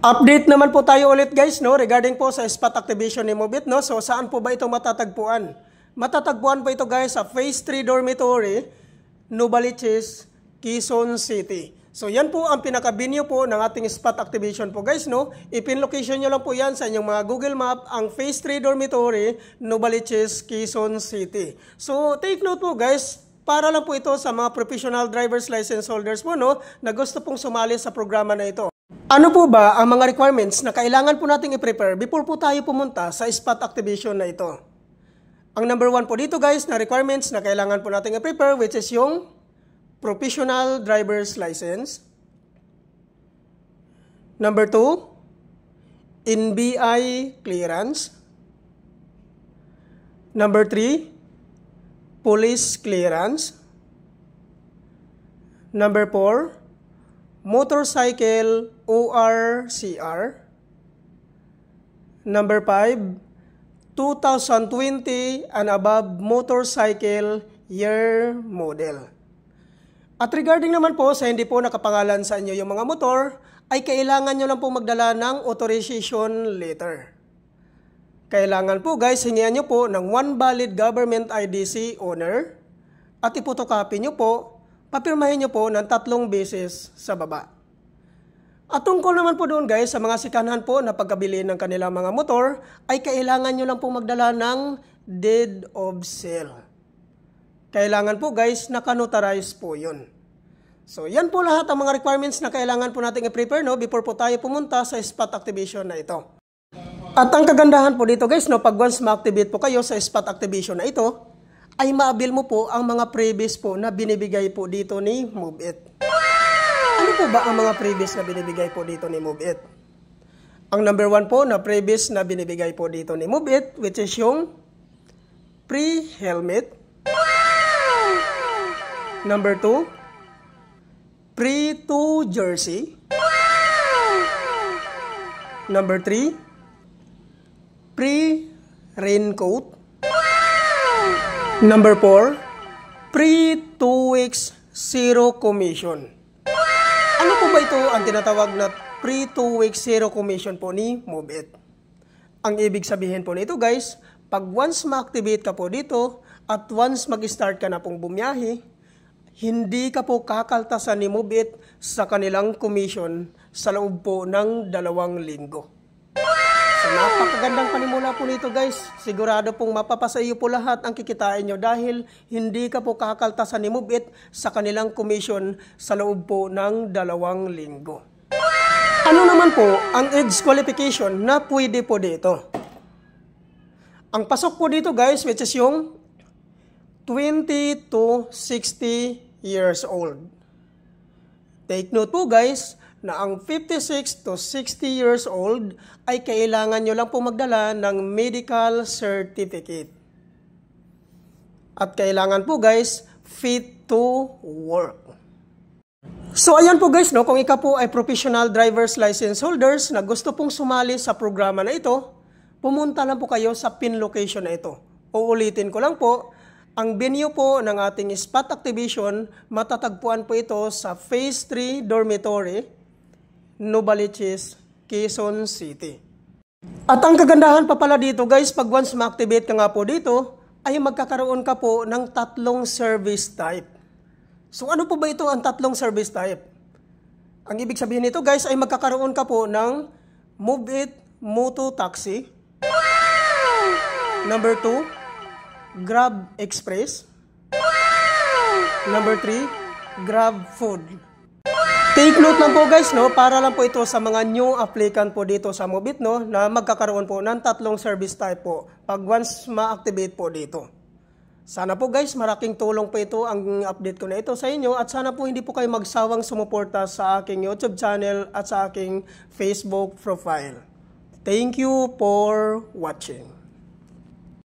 Update naman po tayo ulit guys, no, regarding po sa spot activation ni Move It, no. So saan po ba ito matatagpuan? Matatagpuan po ito guys sa Phase 3 Dormitory, Novaliches, Quezon City. So yan po ang pinaka-venue po ng ating spot activation po guys, no. Ipin-location nyo lang po yan sa inyong mga Google Map, ang Phase 3 Dormitory, Novaliches, Quezon City. So take note po guys, para lang po ito sa mga professional driver's license holders po, no, na gusto pong sumali sa programa na ito. Ano po ba ang mga requirements na kailangan po nating i-prepare before po tayo pumunta sa spot activation na ito? Ang number 1 po dito guys na requirements na kailangan po nating i-prepare, which is yung professional driver's license. Number 2, NBI clearance. Number 3, police clearance. Number 4, motorcycle ORCR. Number 5, 2020 and above motorcycle year model. At regarding naman po sa hindi po nakapangalan sa inyo yung mga motor, ay kailangan nyo lang po magdala ng authorization letter. Kailangan po guys, hingian nyo po ng 1 valid government IDC owner at ipotocopy nyo po, papirmahin nyo po ng 3 beses sa baba. At tungkol naman po doon guys, sa mga sikanhan po na pagkabili ng kanilang mga motor, ay kailangan nyo lang po magdala ng deed of sale. Kailangan po guys, naka-notarize po yun. So yan po lahat ang mga requirements na kailangan po natin i-prepare, no, before po tayo pumunta sa spot activation na ito. At ang kagandahan po dito guys, no, pag once ma-activate po kayo sa spot activation na ito, ay ma-avail mo po ang mga previous po na binibigay po dito ni Move It. Ano po ba ang mga previous na binibigay po dito ni Move It? Ang number 1 po na previous na binibigay po dito ni Move It, which is yung pre-helmet. Number 2, pre-2 jersey. Number 3, pre-raincoat. Number 4, pre-2 weeks zero commission. Ano po ba ito ang tinatawag na pre-2 weeks zero commission po ni Move It? Ang ibig sabihin po nito guys, pag once ma-activate ka po dito at once mag-start ka na pong bumiyahe, hindi ka po kakaltasan ni Move It sa kanilang commission sa loob po ng 2 linggo. So, napakagandang panimula po nito guys. Sigurado pong mapapasa iyo po lahat ang kikitain nyo dahil hindi ka po kakaltasan ni Move It sa kanilang commission sa loob po ng 2 linggo. Ano naman po ang age qualification na pwede po dito? Ang pasok po dito guys, which is yung 20 to 60 years old. Take note po guys, na ang 56 to 60 years old ay kailangan nyo lang po magdala ng medical certificate. At kailangan po guys, fit to work. So ayan po guys, no, kung ikaw po ay professional driver's license holders na gusto pong sumali sa programa na ito, pumunta lang po kayo sa pin location na ito. Uulitin ko lang po, ang venue po ng ating spot activation, matatagpuan po ito sa Phase 3 Dormitory, Novaliches, Quezon City. At ang kagandahan pa pala dito guys, pag once ma-activate ka nga po dito, ay magkakaroon ka po ng 3 service type. So ano po ba ito ang 3 service type? Ang ibig sabihin nito guys, ay magkakaroon ka po ng Move It Moto Taxi. Number 2, Grab Express. Number 3, Grab Food. Take note lang po guys, no, para lang po ito sa mga new applicant po dito sa Move It, no, na magkakaroon po ng 3 service type po pag once ma-activate po dito. Sana po guys, malaking tulong po ito ang update ko na ito sa inyo at sana po hindi po kayo magsawang sumuporta sa aking YouTube channel at sa aking Facebook profile. Thank you for watching.